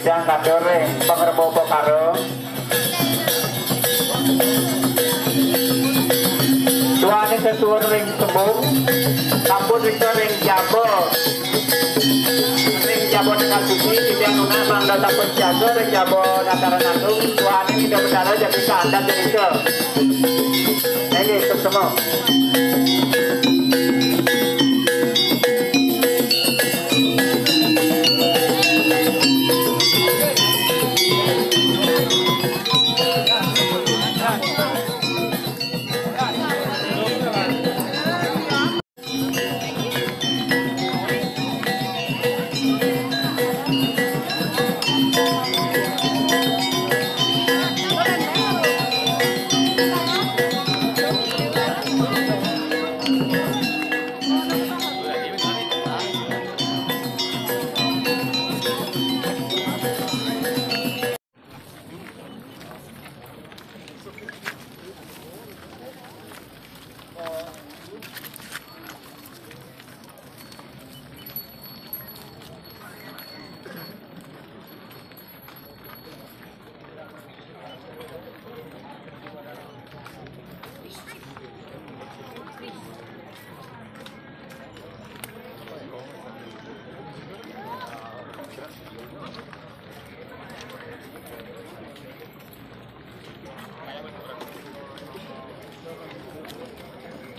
Yang kadore pengrebobo karo tuane kesuwun ring tembung sampun rika ring jabo dengan suci tidak nuna mangga sampun jago ring jabo nataran agung tuane tidak berdarah jadi keandang jadi ke ini semua.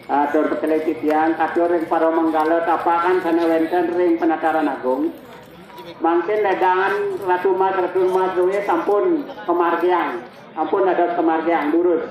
Atur petelitian, atur ring para menggala tapakan sana wenten ring penataran agung. Mungkin ledangan Ratu Mas Ruwe sampun kemargian, ampun ada kemargian lurus.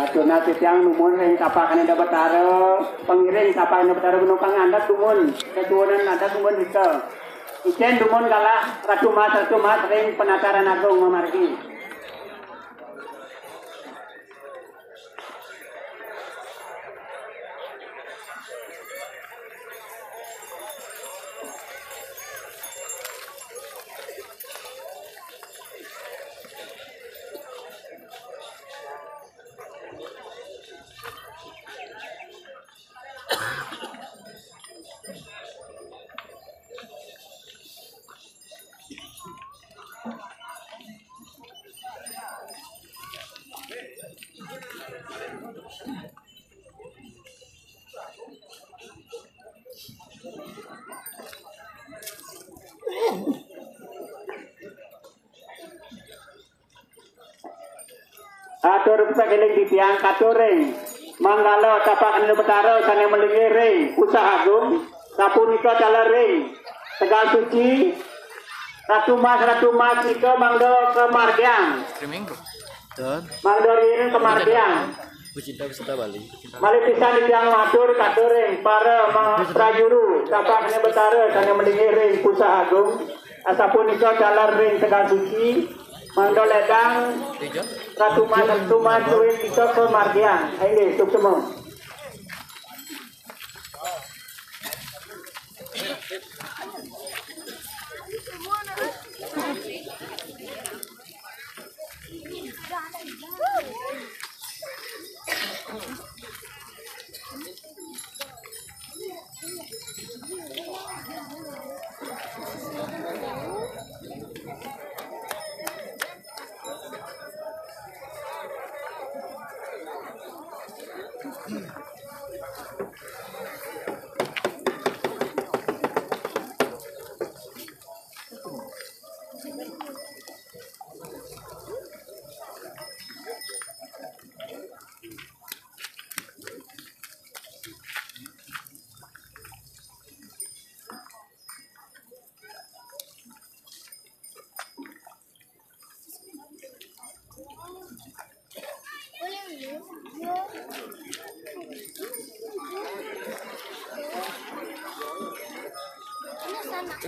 Donasi yang numun ring kapakan ada betara pengiring kapakan ada betara penumpang anda tumun keturunan anda tumun bisa ijen tumun kalah Ratu Mas ring penataran agung memargi. Atur pesakiling di tiang katuring manggalo tapak anu betara sana melingiring usaha agung sapunika calering Tegal Suci Ratu Mas nika mangdo kemargian mangdo ini kemargian Pecinta wisata Bali. Mali pisan di tiang matur katuring para prajuru tapak anu betara sana melingiring usaha agung sapunika calering Tegal Suci mangdo ledang Ratu Mas duit kita ke margian. Ini untuk semua.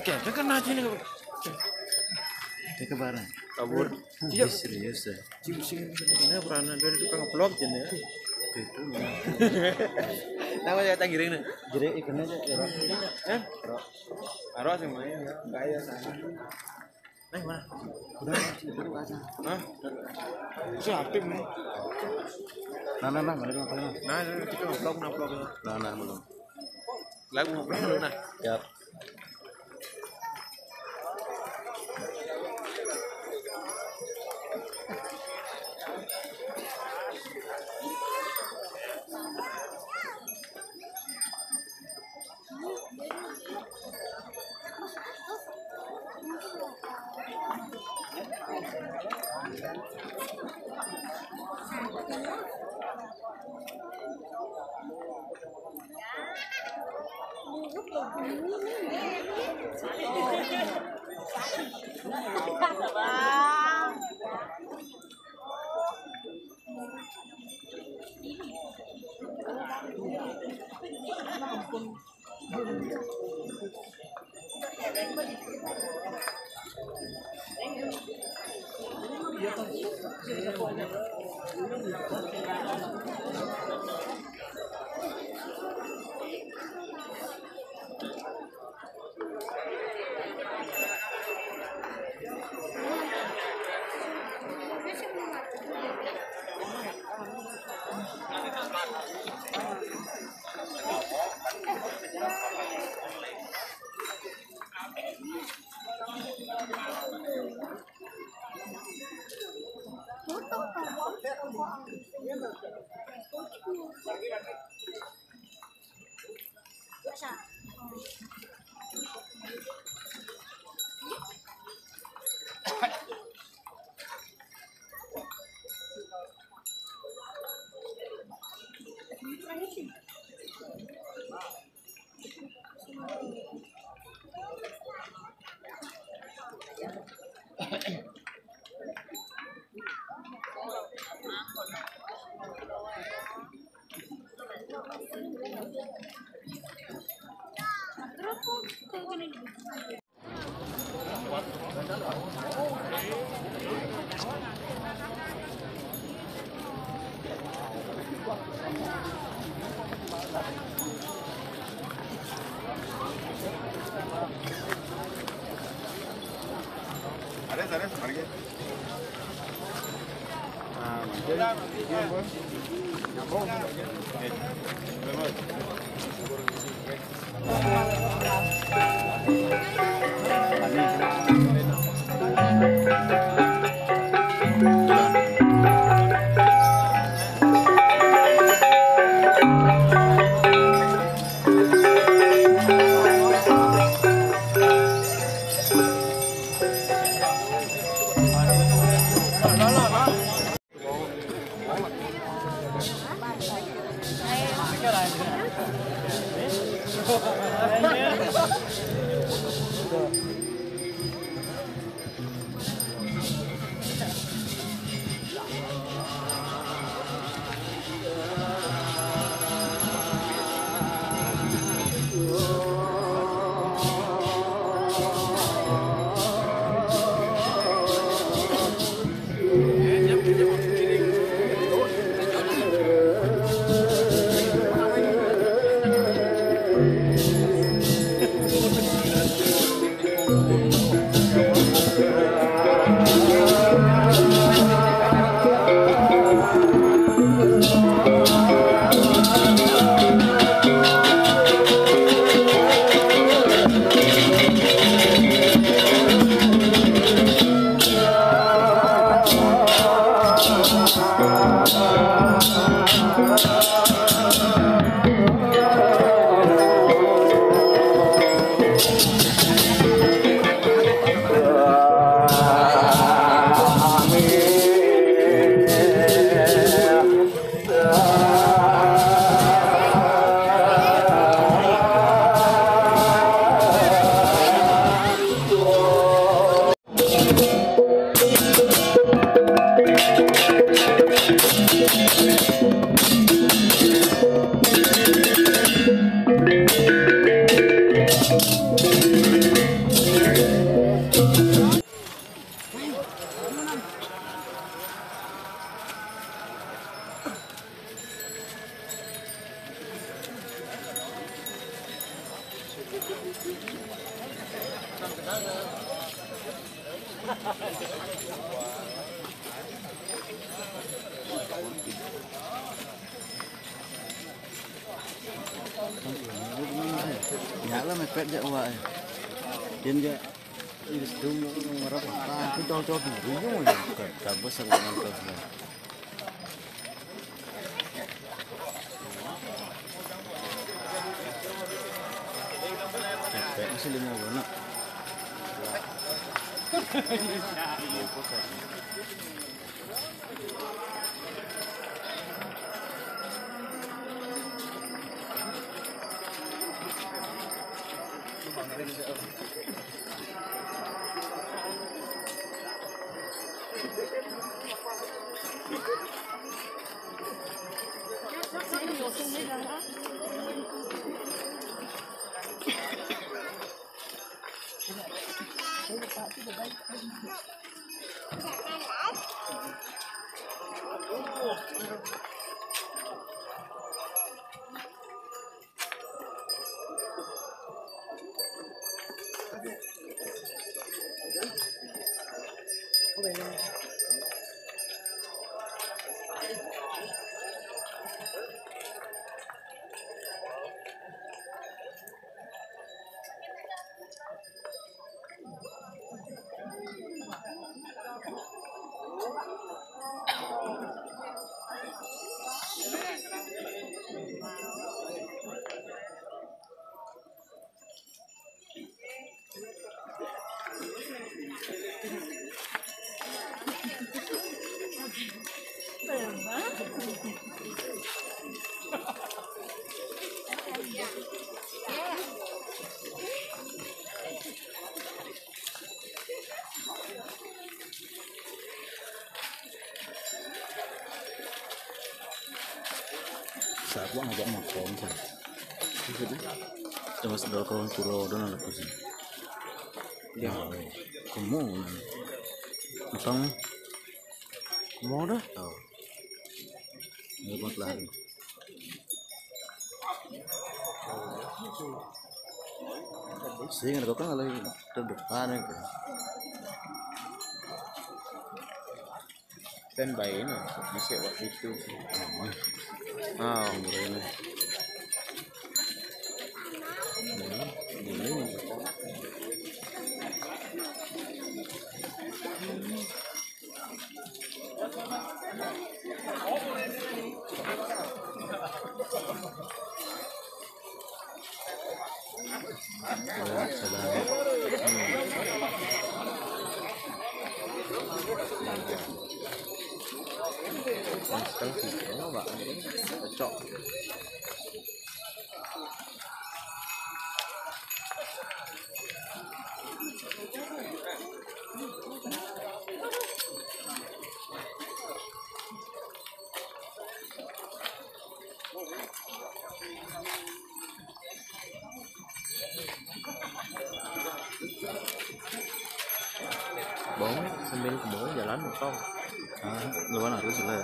Oke, kan aja nih. Ke barang. Kabur. Iya Serius ya. Ini peranan dari tukang vlog jen ya. Itu. Nama saya Tanggiring nih. Jadi ikannya aja ya. Eh? Aro sih main ya. Gaya sana. Mana? Udah itu aja. Hah? Si aktif nih. Nah, mana ngapain? Nah, kita vlog vlog. Nah, belum. Lagu vlog dulu nah. Ya. Ada, mari. Nah, jadi bos. Nyambung. mepet aja wah. Dia dia ini sedung ngarap apa? Itu cocok dulu ya. Kabus sama nonton semua. Mepet masih 5 bulan. Saat gua ngajak makan sih. Cuma sedal kawan pura dan anak sih. Ya, kamu matang mau dah. Oh. Ini buat lari. Sih nggak kau lagi terdepan itu. Standby ini bisa waktu itu. Ah, ini. Ini. Cocok. Bóng sambil ke bawah jalan kau. Ah, lawan harus lah.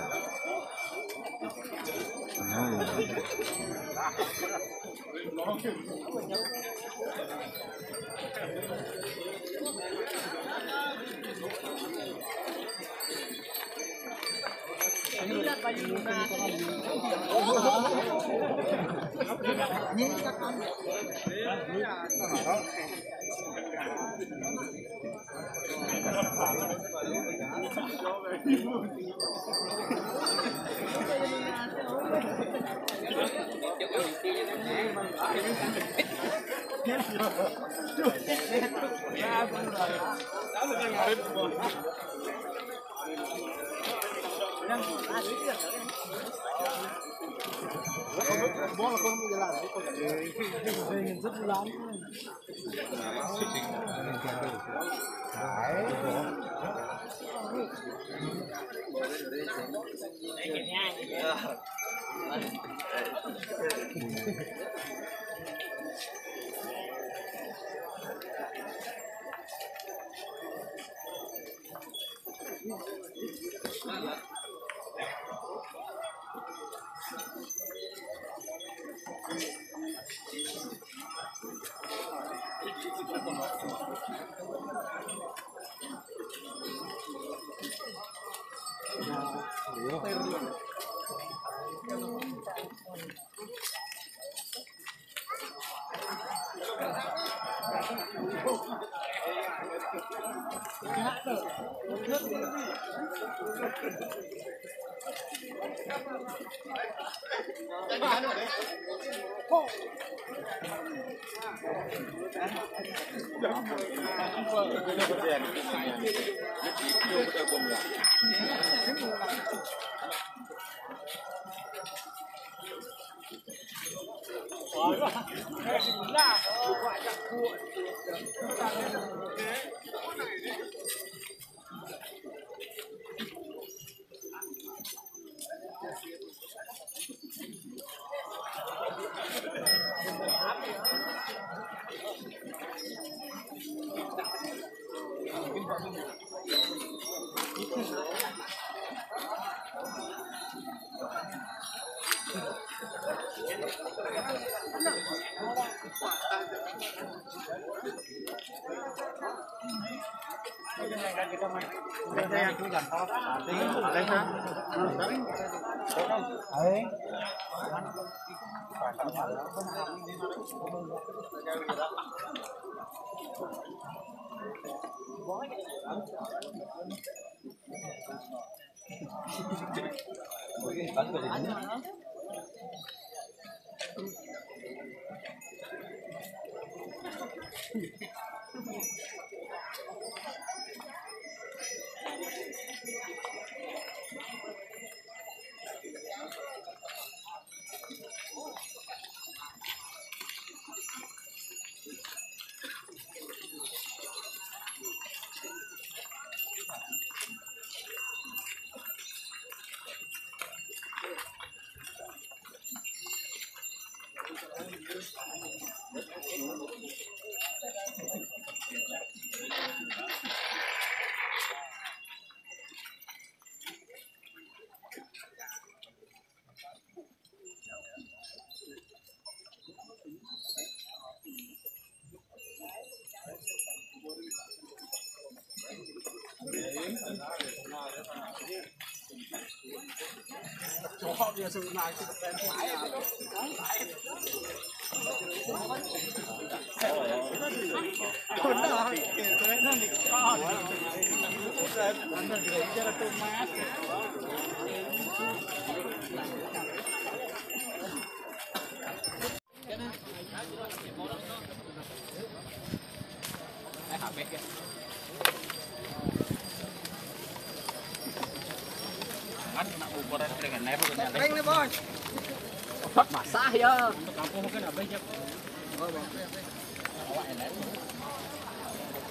Basah ya.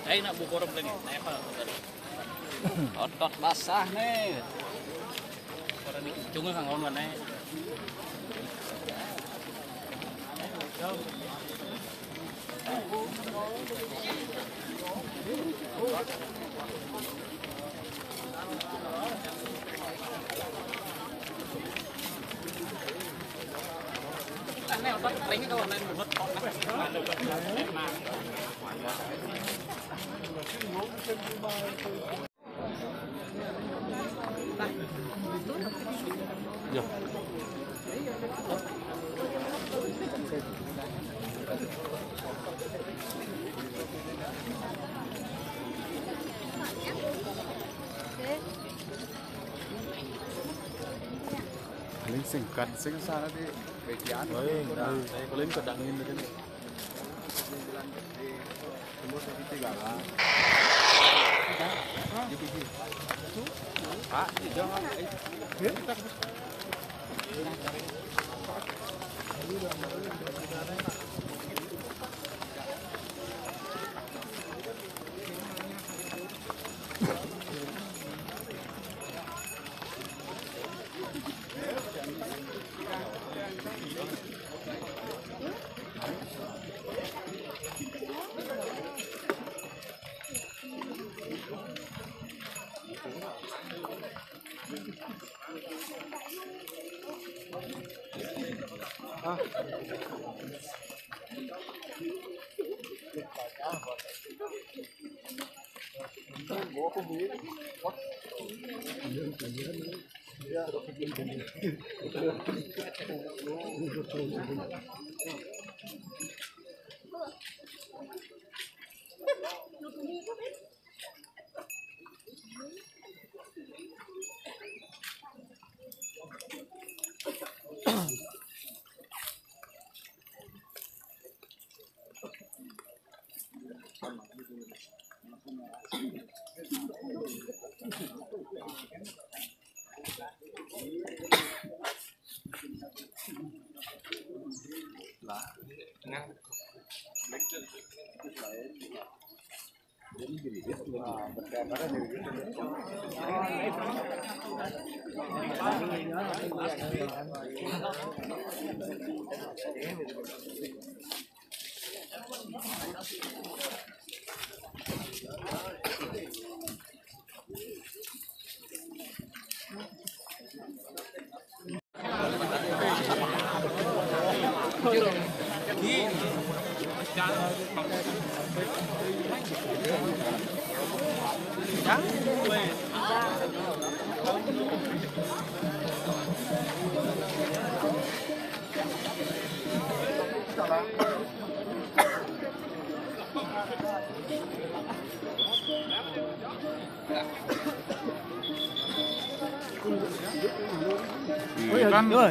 Nak bubur lagi. Otot basah nih. Orang ini cungan kang on mana? Này otot kering itu warna bulat kok. Ya. Paling singkat sing sana di bagian. Oh iya, paling kedangin gitu. Tembus tiga lah. Pak, jangan.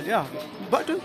Ya, mbak tuh.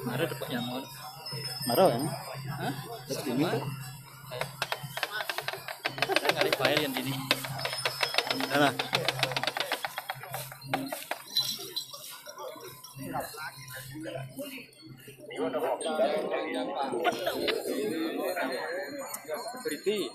Ada dapat nyamuk. Marah ya? Hah? Sama. Saya nggak ada bayar yang ini. Mana? Beriti.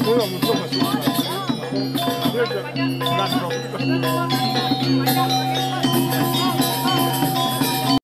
Belum,